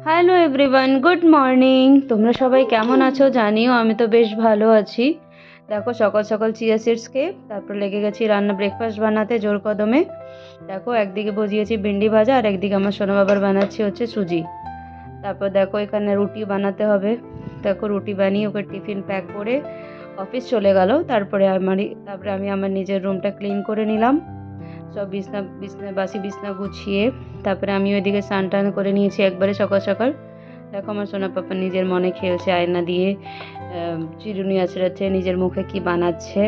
Hello everyone, good morning. তোমরা সবাই কেমন আছো জানিও। আমি তো বেশ ভালো আছি। দেখো সকাল সকাল চিয়া সিডস খেয়ে তারপর লেগে গেছি রান্না ব্রেকফাস্ট বানাতে জোর কদমে। দেখো একদিকে বসিয়েছি ভিন্ডি ভাজা আর একদিকে আমার সোনা বাবার বানাচ্ছি হচ্ছে সুজি। তারপর দেখো এখানে রুটি বানাতে হবে। দেখো রুটি বানিয়ে ওকে টিফিন প্যাক করে অফিস চলে গেল। তারপরে আমি আমার নিজের রুমটা ক্লিন করে নিলাম। সব বিছনা বিছনা বাসি বিছনা গুছিয়ে তারপরে আমি ওইদিকে স্নান টান করে নিয়েছি একবারে সকাল সকাল। দেখো আমার সোনা পাপা নিজের মনে খেলছে আয়না দিয়ে, চিরুনি আঁচড়াচ্ছে, নিজের মুখে কি বানাচ্ছে।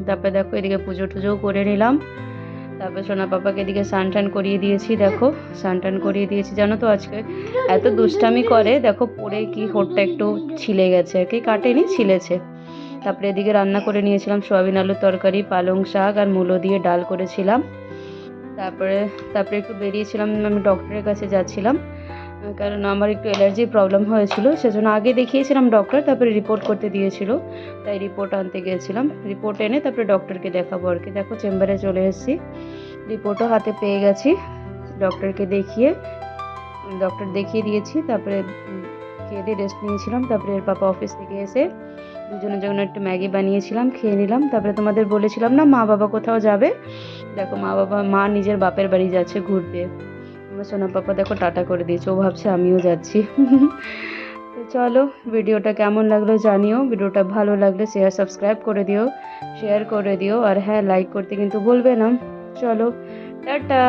তারপরে দেখো এদিকে পুজো টুজোও করে নিলাম। তারপর সোনা পাপাকে এদিকে স্নান টান করিয়ে দিয়েছি। দেখো স্নান টান করিয়ে দিয়েছি, জানো তো আজকে এত দুষ্টামি করে। দেখো পরে কি ঠোঁটটা একটু ছিলে গেছে আর কি, কাটেনি, ছিলেছে। তারপরে এদিকে রান্না করে নিয়েছিলাম সোয়াবিন আলুর তরকারি, পালং শাক আর মূলো দিয়ে ডাল করেছিলাম। তারপরে তারপরে একটু বেরিয়েছিলাম, আমি ডক্টরের কাছে যাচ্ছিলাম, কারণ আমার একটু অ্যালার্জির প্রবলেম হয়েছিল, সেজন্য আগে দেখিয়েছিলাম ডক্টর, তারপরে রিপোর্ট করতে দিয়েছিল, তাই রিপোর্ট আনতে গিয়েছিলাম। রিপোর্ট এনে তারপরে ডক্টরকে দেখাবো আর কি। দেখো চেম্বারে চলে এসেছি, রিপোর্টও হাতে পেয়ে গেছি। ডক্টরকে দেখিয়ে দিয়েছি। তারপরে খেয়ে দিয়ে রেস্ট নিয়েছিলাম। তারপরে এর পাপা অফিস থেকে এসে দুজনের জন্য একটু ম্যাগি বানিয়েছিলাম, খেয়ে নিলাম। তারপরে তোমাদের বলেছিলাম না মা বাবা কোথাও যাবে। দেখো মা নিজের বাপের বাড়ি যাচ্ছে ঘুরতে। আমার সোনা পাপা দেখো টাটা করে দিয়েছে, ও ভাবছে আমিও যাচ্ছি। তো চলো, ভিডিওটা কেমন লাগলো জানিও। ভিডিওটা ভালো লাগলে সাবস্ক্রাইব করে দিও, শেয়ার করে দিও, আর হ্যাঁ লাইক করতে কিন্তু ভুলবে না। চলো টাটা।